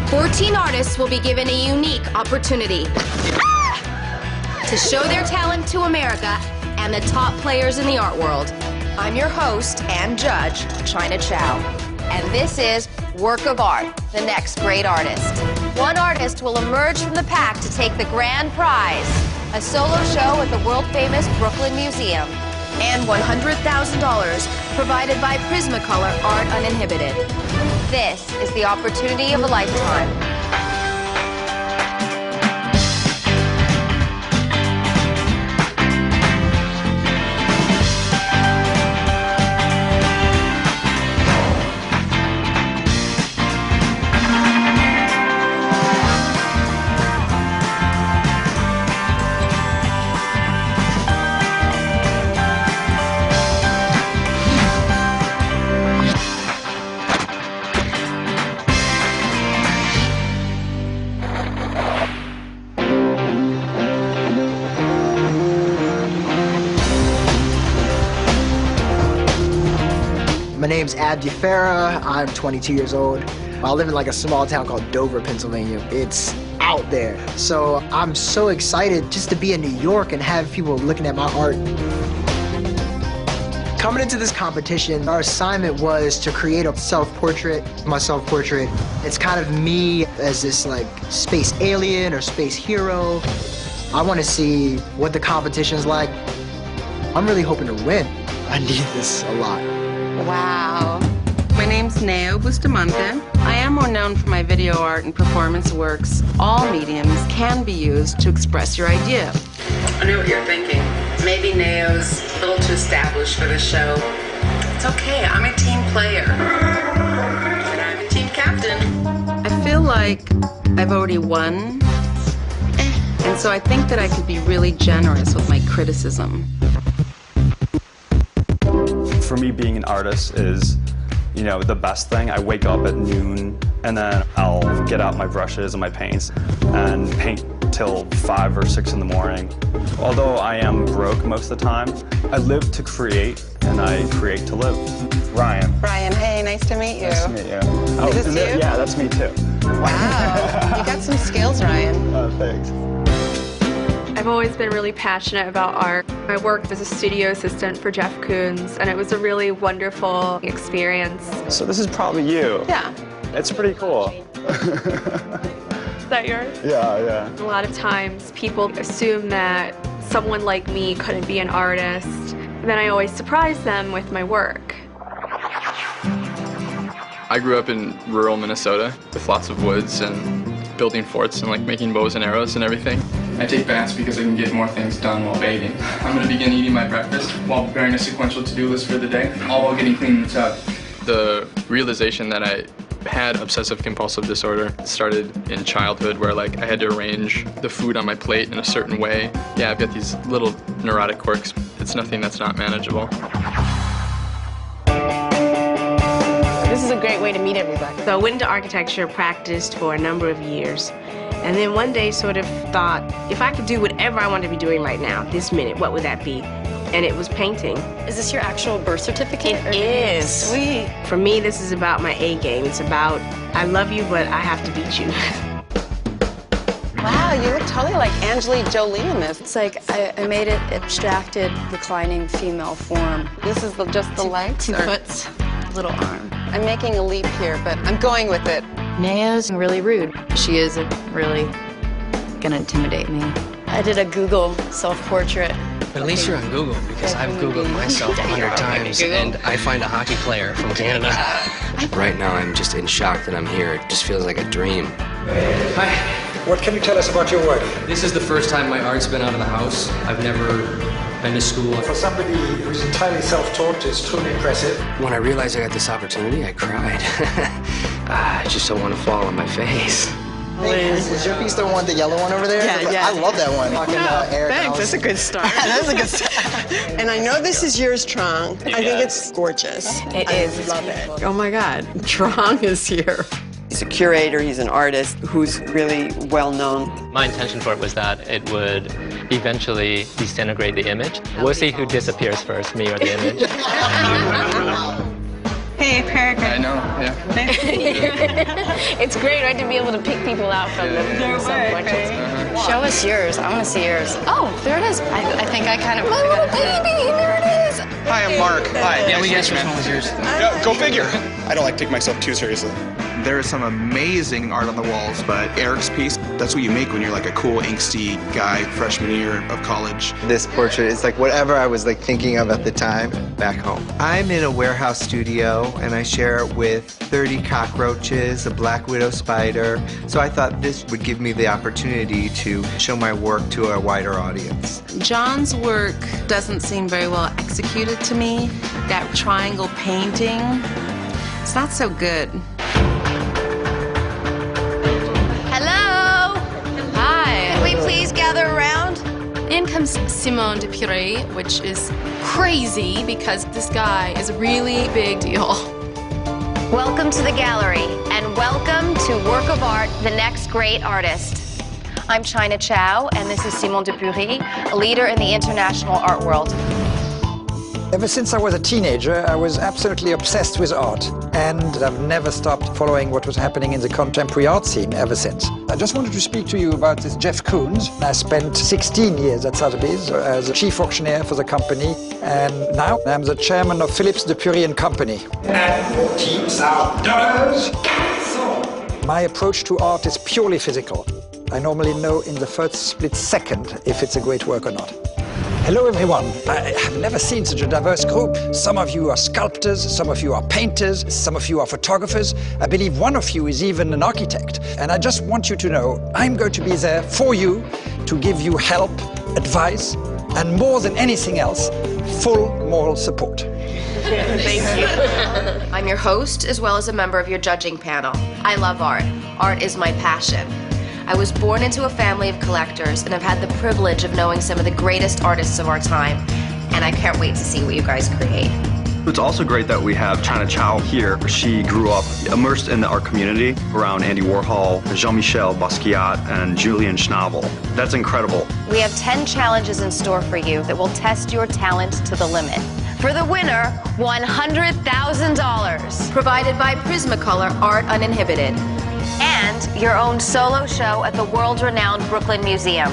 14 artists will be given a unique opportunity to show their talent to America and the top players in the art world. I'm your host and judge, China Chow, and this is Work of Art, the next great artist. One artist will emerge from the pack to take the grand prize, a solo show at the world-famous Brooklyn Museum, and $100,000 provided by Prismacolor Art Uninhibited. This is the opportunity of a lifetime. My name's Abdi Farah. I'm 22 years old. I live in like a small town called Dover, Pennsylvania. It's out there. So I'm so excited just to be in New York and have people looking at my art. Coming into this competition, our assignment was to create a self-portrait. My self-portrait, it's kind of me as this like space alien or space hero. I want to see what the competition's like. I'm really hoping to win. I need this a lot. Wow. My name's Neo Bustamante. I am more known for my video art and performance works. All mediums can be used to express your idea. I know what you're thinking. Maybe Neo's a little too established for the show. It's okay, I'm a team player. And I'm a team captain. I feel like I've already won. And so I think that I could be really generous with my criticism. For me, being an artist is, you know, the best thing. I wake up at noon and then I'll get out my brushes and my paints and paint till 5 or 6 in the morning. Although I am broke most of the time, I live to create and I create to live. Ryan. Ryan, hey, nice to meet you. Nice to meet you. Oh, Is this you? Yeah, that's me too. Wow, you got some skills, Ryan. Thanks. I've always been really passionate about art. I worked as a studio assistant for Jeff Koons, and it was a really wonderful experience. So this is probably you. Yeah. It's pretty cool. Is that yours? Yeah. A lot of times people assume that someone like me couldn't be an artist. Then I always surprise them with my work. I grew up in rural Minnesota with lots of woods and building forts and like making bows and arrows and everything. I take baths because I can get more things done while bathing. I'm going to begin eating my breakfast while preparing a sequential to-do list for the day, all while getting clean in the tub. The realization that I had obsessive compulsive disorder started in childhood where like I had to arrange the food on my plate in a certain way. Yeah, I've got these little neurotic quirks. It's nothing that's not manageable. This is a great way to meet everybody. So I went into architecture, practiced for a number of years, and then one day sort of thought, if I could do whatever I wanted to be doing right now, this minute, what would that be? And it was painting. Is this your actual birth certificate? It is. Sweet. For me, this is about my A game. It's about, I love you, but I have to beat you. Wow, you look totally like Angelique Jolie in this. It's like I made it abstracted, reclining female form. This is just the legs? 2 or- foot, little arm. I'm making a leap here, but I'm going with it. Neo's really rude. She isn't really gonna intimidate me. I did a Google self-portrait. But at least you're on Google, because I've Googled myself 100 times, and I find a hockey player from Canada. Right now, I'm just in shock that I'm here. It just feels like a dream. Hi. What can you tell us about your work? This is the first time my art's been out of the house. I've never been to school. For somebody who's entirely self-taught, it's truly impressive. When I realized I got this opportunity, I cried. I just don't want to fall on my face. Is your piece the one, the yellow one over there? Yeah. I love that one. Thanks, that's a good start. That's a good start. And I know this is yours, Trong. I think it's gorgeous. It is. I love it. Oh my God, Trong is here. He's a curator, he's an artist who's really well known. My intention for it was that it would eventually disintegrate the image. We'll see who disappears first, me or the image. Hey, Peregrine. I know, yeah. It's great, right, to be able to pick people out from the self-portraits. Show us yours. I want to see yours. Oh, there it is. I think I kind of. My little baby, there it is. Hi, I'm Mark. Hi. Yeah, we guessed which one was yours. Go figure. I don't like to take myself too seriously. There is some amazing art on the walls, but Eric's piece, that's what you make when you're like a cool, angsty guy, freshman year of college. This portrait is like whatever I was like thinking of at the time back home. I'm in a warehouse studio and I share it with 30 cockroaches, a black widow spider. So I thought this would give me the opportunity to show my work to a wider audience. John's work doesn't seem very well executed to me. That triangle painting, it's not so good. Hello! Hi. Can we please gather around? In comes Simone de Pury, which is crazy because this guy is a really big deal. Welcome to the gallery, and welcome to Work of Art, the next great artist. I'm China Chow, and this is Simone de Pury, a leader in the international art world. Ever since I was a teenager, I was absolutely obsessed with art, and I've never stopped following what was happening in the contemporary art scene ever since. I just wanted to speak to you about this Jeff Koons. I spent 16 years at Sotheby's as a chief auctioneer for the company, and now I'm the chairman of Phillips de Pury & Company. And teams outdoors. My approach to art is purely physical. I normally know in the first split second if it's a great work or not. Hello everyone. I have never seen such a diverse group. Some of you are sculptors, some of you are painters, some of you are photographers. I believe one of you is even an architect. And I just want you to know I'm going to be there for you to give you help, advice, and more than anything else, full moral support. Thank you. I'm your host as well as a member of your judging panel. I love art. Art is my passion. I was born into a family of collectors and have had the privilege of knowing some of the greatest artists of our time, and I can't wait to see what you guys create. It's also great that we have China Chow here. She grew up immersed in the art community around Andy Warhol, Jean-Michel Basquiat, and Julian Schnabel. That's incredible. We have 10 challenges in store for you that will test your talent to the limit. For the winner, $100,000. Provided by Prismacolor Art Uninhibited. And your own solo show at the world-renowned Brooklyn Museum.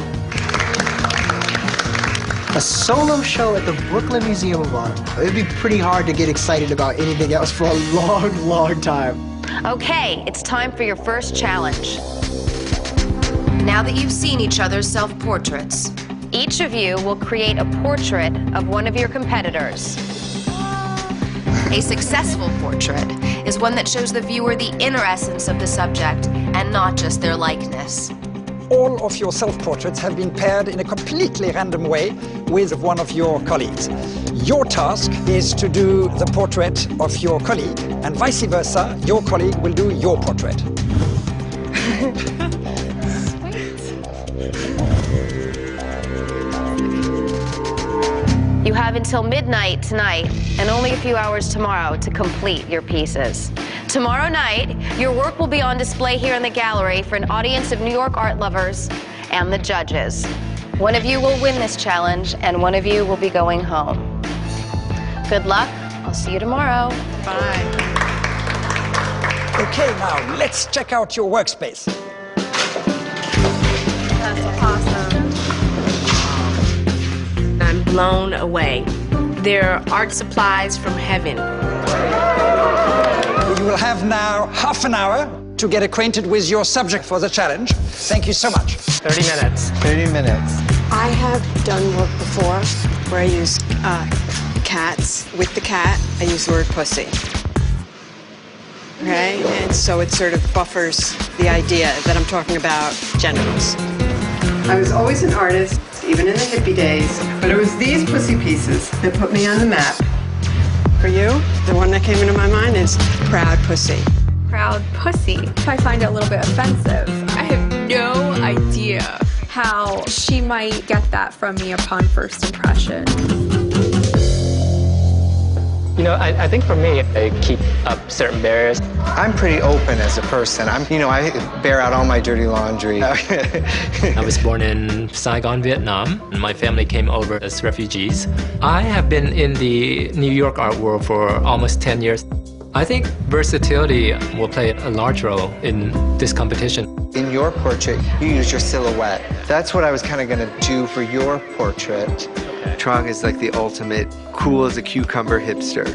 A solo show at the Brooklyn Museum of Art. It'd be pretty hard to get excited about anything else for a long, long time. Okay, it's time for your first challenge. Now that you've seen each other's self-portraits, each of you will create a portrait of one of your competitors. A successful portrait is one that shows the viewer the inner essence of the subject and not just their likeness. All of your self-portraits have been paired in a completely random way with one of your colleagues. Your task is to do the portrait of your colleague, and vice versa, your colleague will do your portrait. You have until midnight tonight and only a few hours tomorrow to complete your pieces. Tomorrow night, your work will be on display here in the gallery for an audience of New York art lovers and the judges. One of you will win this challenge and one of you will be going home. Good luck. I'll see you tomorrow. Bye. Okay, now let's check out your workspace. That's awesome. I'm blown away. They're art supplies from heaven. You will have now half an hour to get acquainted with your subject for the challenge. Thank you so much. 30 minutes. 30 minutes. I have done work before where I use cats. With the cat, I use the word pussy. Okay? And so it sort of buffers the idea that I'm talking about genitals. I was always an artist, even in the hippie days, but it was these pussy pieces that put me on the map. For you, the one that came into my mind is proud pussy. Proud pussy. I find it a little bit offensive. I have no idea how she might get that from me upon first impression. You know, I think for me, I keep up certain barriers. I'm pretty open as a person. I bear out all my dirty laundry. I was born in Saigon, Vietnam. My family came over as refugees. I have been in the New York art world for almost 10 years. I think versatility will play a large role in this competition. In your portrait, you use your silhouette. That's what I was kind of going to do for your portrait. Trong is like the ultimate cool as a cucumber hipster.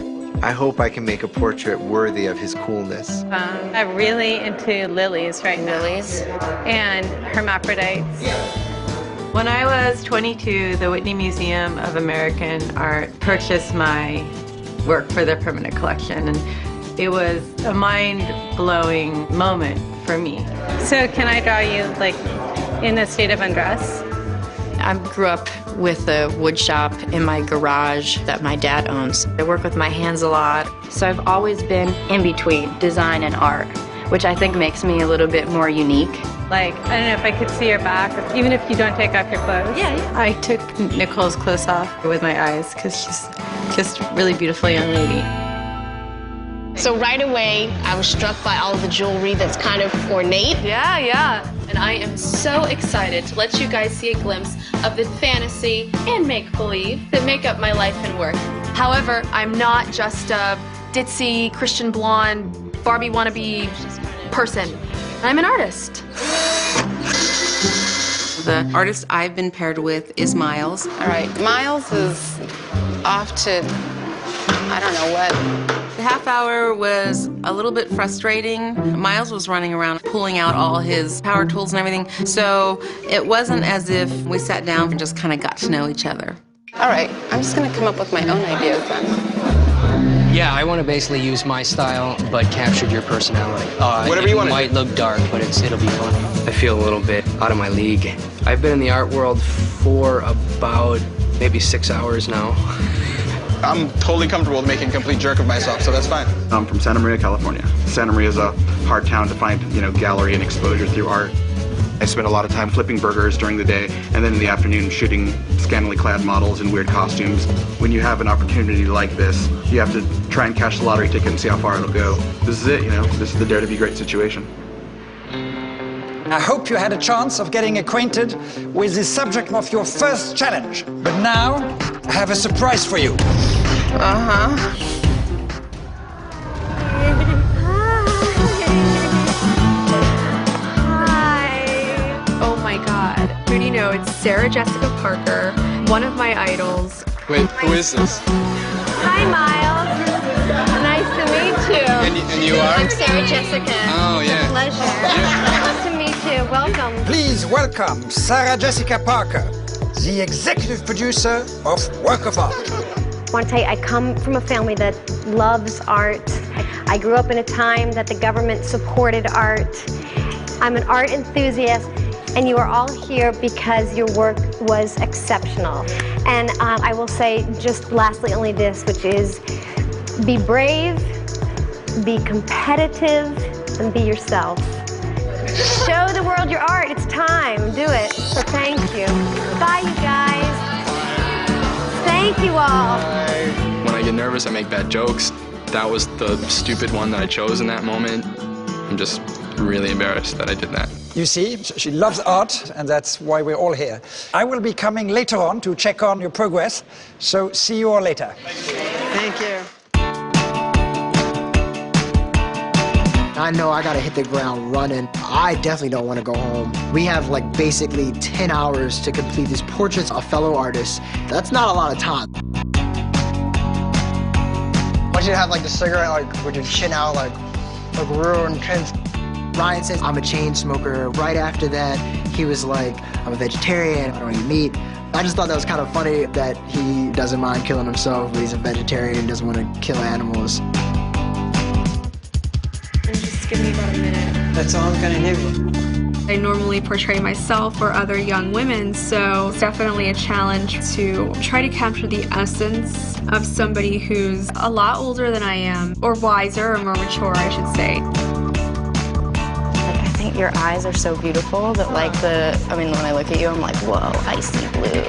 I hope I can make a portrait worthy of his coolness. I'm really into lilies right now. Lilies? And hermaphrodites. When I was 22, the Whitney Museum of American Art purchased my work for their permanent collection, and it was a mind-blowing moment for me. So can I draw you like in a state of undress? I grew up with a wood shop in my garage that my dad owns. I work with my hands a lot, so I've always been in between design and art, which I think makes me a little bit more unique. Like, I don't know if I could see your back, even if you don't take off your clothes. Yeah. I took Nicole's clothes off with my eyes because she's just a really beautiful young lady. So right away, I was struck by all of the jewelry that's kind of ornate. Yeah. And I am so excited to let you guys see a glimpse of the fantasy and make-believe that make up my life and work. However, I'm not just a ditzy, Christian blonde, Barbie wannabe person. I'm an artist. The artist I've been paired with is Miles. All right, Miles is off to, I don't know what. The half hour was a little bit frustrating. Miles was running around pulling out all his power tools and everything, so it wasn't as if we sat down and just kind of got to know each other. All right, I'm just gonna come up with my own ideas then. Yeah, I want to basically use my style, but captured your personality. Whatever you want. It might look dark, but it'll be fun. I feel a little bit out of my league. I've been in the art world for about maybe 6 hours now. I'm totally comfortable with making a complete jerk of myself, so that's fine. I'm from Santa Maria, California. Santa Maria is a hard town to find, gallery and exposure through art. I spend a lot of time flipping burgers during the day, and then in the afternoon shooting scantily clad models in weird costumes. When you have an opportunity like this, you have to try and cash the lottery ticket and see how far it'll go. This is it, this is the Dare to Be Great situation. I hope you had a chance of getting acquainted with the subject of your first challenge. But now, I have a surprise for you. Oh my God. Who do you know? It's Sarah Jessica Parker, one of my idols. Wait, who is this? Hi, Miles. Nice to meet you. And you are? I'm Sarah Jessica. Oh, yeah. Pleasure. Nice to meet you. Welcome. Please welcome Sarah Jessica Parker, the executive producer of Work of Art. I want to tell you, I come from a family that loves art. I grew up in a time that the government supported art. I'm an art enthusiast, and you are all here because your work was exceptional. And I will say just lastly only this, which is be brave, be competitive, and be yourself. Show the world your art. It's time. Do it. So thank you. Bye, you guys. Thank you all. When I get nervous, I make bad jokes. That was the stupid one that I chose in that moment. I'm just really embarrassed that I did that. You see, she loves art, and that's why we're all here. I will be coming later on to check on your progress, so see you all later. Thank you. I know I gotta hit the ground running. I definitely don't want to go home. We have basically 10 hours to complete these portraits of fellow artists. That's not a lot of time. I want you to have the cigarette with your chin out real intense. Ryan says I'm a chain smoker. Right after that, he was like, I'm a vegetarian, I don't eat meat. I just thought that was kind of funny that he doesn't mind killing himself, but he's a vegetarian and doesn't want to kill animals. Just give me about a minute. That's all I'm gonna do. I normally portray myself or other young women, so it's definitely a challenge to try to capture the essence of somebody who's a lot older than I am, or wiser, or more mature, I should say. I think your eyes are so beautiful that when I look at you, I'm like, whoa, icy blue.